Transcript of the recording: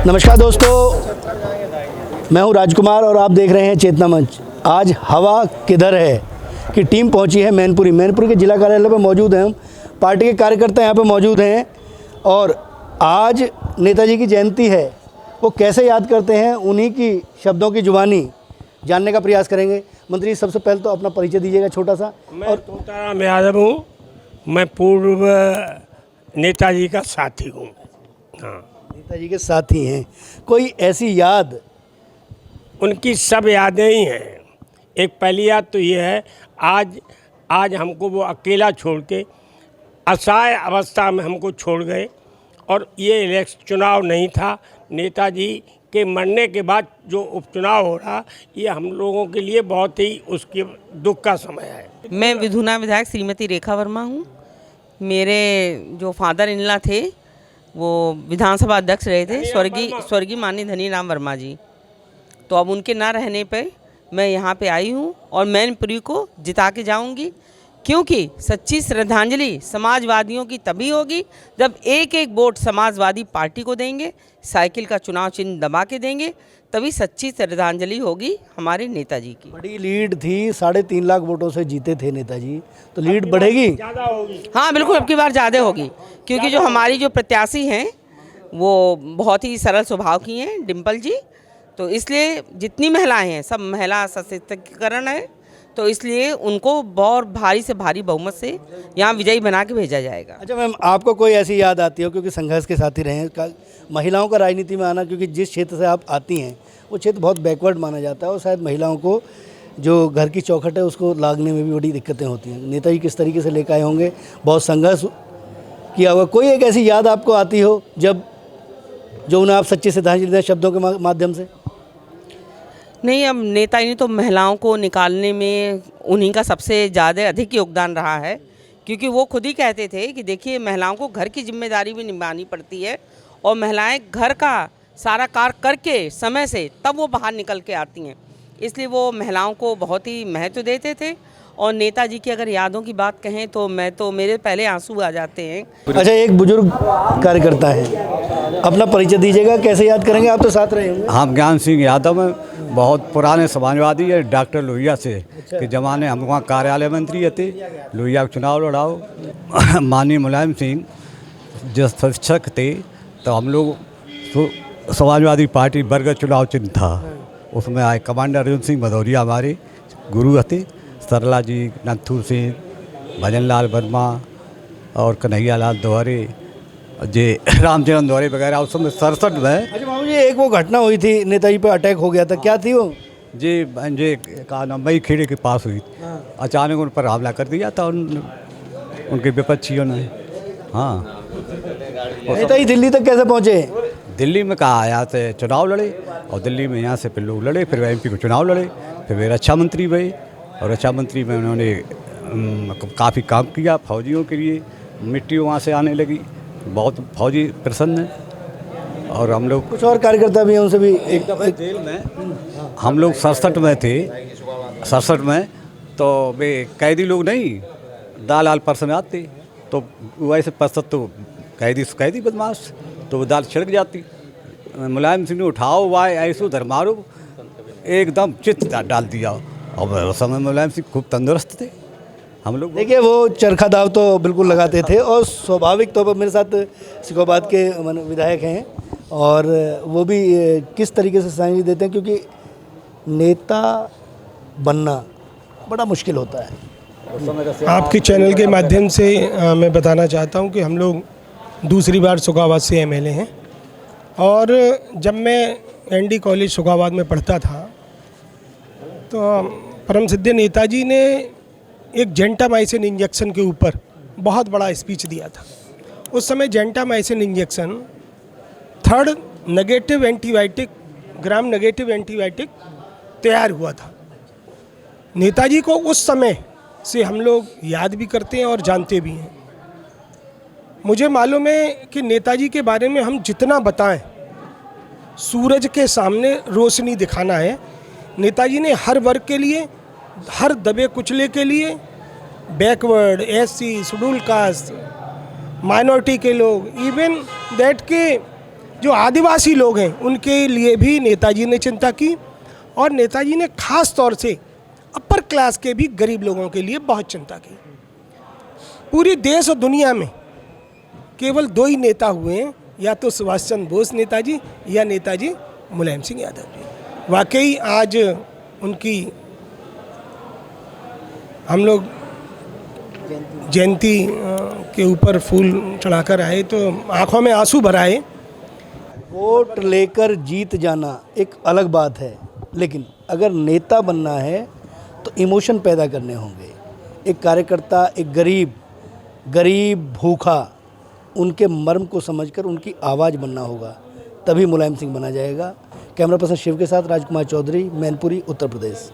नमस्कार दोस्तों, मैं हूं राजकुमार और आप देख रहे हैं चेतना मंच। आज हवा किधर है कि टीम पहुंची है मैनपुरी के जिला कार्यालय पर मौजूद हैं हम। पार्टी के कार्यकर्ता यहां पर मौजूद हैं और आज नेताजी की जयंती है। वो कैसे याद करते हैं, उन्हीं की शब्दों की जुबानी जानने का प्रयास करेंगे। मंत्री, सबसे पहले तो अपना परिचय दीजिएगा छोटा सा। मैं तोताराम यादव हूँ। मैं पूर्व नेताजी का साथी हूँ। हाँ, नेताजी के साथी हैं। कोई ऐसी याद? उनकी सब यादें ही हैं। एक पहली याद तो ये है, आज हमको वो अकेला छोड़ के असहाय अवस्था में हमको छोड़ गए। और ये चुनाव नहीं था, नेताजी के मरने के बाद जो उपचुनाव हो रहा, ये हम लोगों के लिए बहुत ही उसके दुख का समय है। मैं विधुना विधायक श्रीमती रेखा वर्मा हूँ। मेरे जो फादर इनला थे वो विधानसभा अध्यक्ष रहे थे, स्वर्गीय माननीय धनीराम वर्मा जी। तो अब उनके ना रहने पे मैं यहाँ पे आई हूँ और मैनपुरी को जिता के जाऊँगी, क्योंकि सच्ची श्रद्धांजलि समाजवादियों की तभी होगी जब एक एक वोट समाजवादी पार्टी को देंगे, साइकिल का चुनाव चिन्ह दबा के देंगे, तभी सच्ची श्रद्धांजलि होगी हमारे नेताजी की। बड़ी लीड थी, 3.5 लाख वोटों से जीते थे नेताजी, तो लीड बढ़ेगी? ज़्यादा होगी। हाँ बिल्कुल, अब की बार ज़्यादा होगी, क्योंकि जो हमारी जो प्रत्याशी हैं वो बहुत ही सरल स्वभाव की हैं, डिम्पल जी। तो इसलिए जितनी महिलाएं हैं सब महिला सशक्तिकरण है, तो इसलिए उनको बहुत भारी से भारी बहुमत से यहाँ विजयी बना के भेजा जाएगा। अच्छा मैम, आपको कोई ऐसी याद आती हो, क्योंकि संघर्ष के साथी रहे हैं, महिलाओं का राजनीति में आना, क्योंकि जिस क्षेत्र से आप आती हैं वो क्षेत्र बहुत बैकवर्ड माना जाता है और शायद महिलाओं को जो घर की चौखट है उसको लागने में भी बड़ी दिक्कतें होती हैं। नेताजी किस तरीके से लेकर आए होंगे, बहुत संघर्ष किया होगा। कोई एक ऐसी याद आपको आती हो जब जो उन्हें आप सच्चे श्रद्धांजलि दें शब्दों के माध्यम से? नहीं, अब नेताजी ने तो महिलाओं को निकालने में उन्हीं का सबसे ज़्यादा अधिक योगदान रहा है, क्योंकि वो खुद ही कहते थे कि देखिए महिलाओं को घर की जिम्मेदारी भी निभानी पड़ती है और महिलाएं घर का सारा कार्य करके समय से तब वो बाहर निकल के आती हैं। इसलिए वो महिलाओं को बहुत ही महत्व देते थे। और नेताजी की अगर यादों की बात कहें तो मेरे पहले आंसू आ जाते हैं। अच्छा, एक बुजुर्ग कार्यकर्ता है, अपना परिचय दीजिएगा, कैसे याद करेंगे? आप तो साथ रहे होंगे। हम ज्ञान सिंह यादव हैं, बहुत पुराने समाजवादी है, डॉक्टर लोहिया से के ज़माने हम वहाँ कार्यालय मंत्री थे। लोहिया का चुनाव लड़ाओ, माननीय मुलायम सिंह जो शिक्षक थे, तो हम लोग समाजवादी पार्टी बरगद चुनाव चिन्ह था, उसमें आए कमांडर अर्जुन सिंह भदौरिया हमारे गुरु थे, सरला जी, नथुर सिंह, भजन लाल वर्मा और कन्हैया लाल दोहरे, जे रामचरण दोहरे वगैरह। उस समय 67 में। अच्छा बाबू जी, एक वो घटना हुई थी, नेताजी पर अटैक हो गया था, क्या थी वो? जी कहा नाम, मई खेड़े के पास हुई। अचानक उन पर हमला कर दिया था उनके विपक्षियों ने। हाँ, नेताजी दिल्ली तक कैसे पहुँचे? दिल्ली में कहा यहाँ से चुनाव लड़े और दिल्ली में यहाँ से फिर लोग लड़े, फिर MP को चुनाव लड़े, फिर वे रक्षा मंत्री बने और रक्षा मंत्री में उन्होंने काफ़ी काम किया फौजियों के लिए। मिट्टी वहाँ से आने लगी, बहुत फौजी प्रसन्न हैं। और हम लोग कुछ और कार्यकर्ता भी हैं, उनसे भी एक जेल में हम लोग 67 में थे। 67 में तो वे कैदी लोग नहीं, दाल परसन आते, तो वैसे परसत तो कैदी बदमाश, तो वो दाल छिड़क जाती। मुलायम सिंह ने उठाओ वाय ऐसो धर्मारो, एकदम चित्त डाल दिया। और उस समय मुलायम सिंह खूब तंदुरुस्त थे। हम लोग देखिए वो चरखा दाव तो बिल्कुल लगाते थे और स्वाभाविक तौर पर मेरे साथ सिकोबाद के विधायक हैं और वो भी किस तरीके से श्रद्धांजलि देते हैं, क्योंकि नेता बनना बड़ा मुश्किल होता है। आपके चैनल के माध्यम से मैं बताना चाहता हूं कि हम लोग दूसरी बार सुखाबाद से MLA हैं और जब मैं ND कॉलेज सुखाबाद में पढ़ता था तो परम सिद्ध नेताजी ने एक जेंटामाइसिन इंजेक्शन के ऊपर बहुत बड़ा स्पीच दिया था। उस समय gentamicin injection 3rd negative antibiotic, gram negative antibiotic तैयार हुआ था। नेताजी को उस समय से हम लोग याद भी करते हैं और जानते भी हैं। मुझे मालूम है कि नेताजी के बारे में हम जितना बताएं, सूरज के सामने रोशनी दिखाना है। नेताजी ने हर वर्ग के लिए, हर दबे कुचले के लिए, backward, SC, schedule caste, minority के लोग, इवन दैट के जो आदिवासी लोग हैं उनके लिए भी नेताजी ने चिंता की, और नेताजी ने खास तौर से अपर क्लास के भी गरीब लोगों के लिए बहुत चिंता की। पूरी देश और दुनिया में केवल 2 ही नेता हुए हैं, या तो सुभाष चंद्र बोस नेताजी या नेताजी मुलायम सिंह यादव जी। वाकई आज उनकी हम लोग जयंती के ऊपर फूल चढ़ाकर आए तो आंखों में आंसू भर आए। वोट लेकर जीत जाना एक अलग बात है, लेकिन अगर नेता बनना है तो इमोशन पैदा करने होंगे। एक कार्यकर्ता, एक गरीब भूखा, उनके मर्म को समझकर उनकी आवाज़ बनना होगा, तभी मुलायम सिंह बना जाएगा। कैमरा पर्सन शिव के साथ राजकुमार चौधरी, मैनपुरी, उत्तर प्रदेश।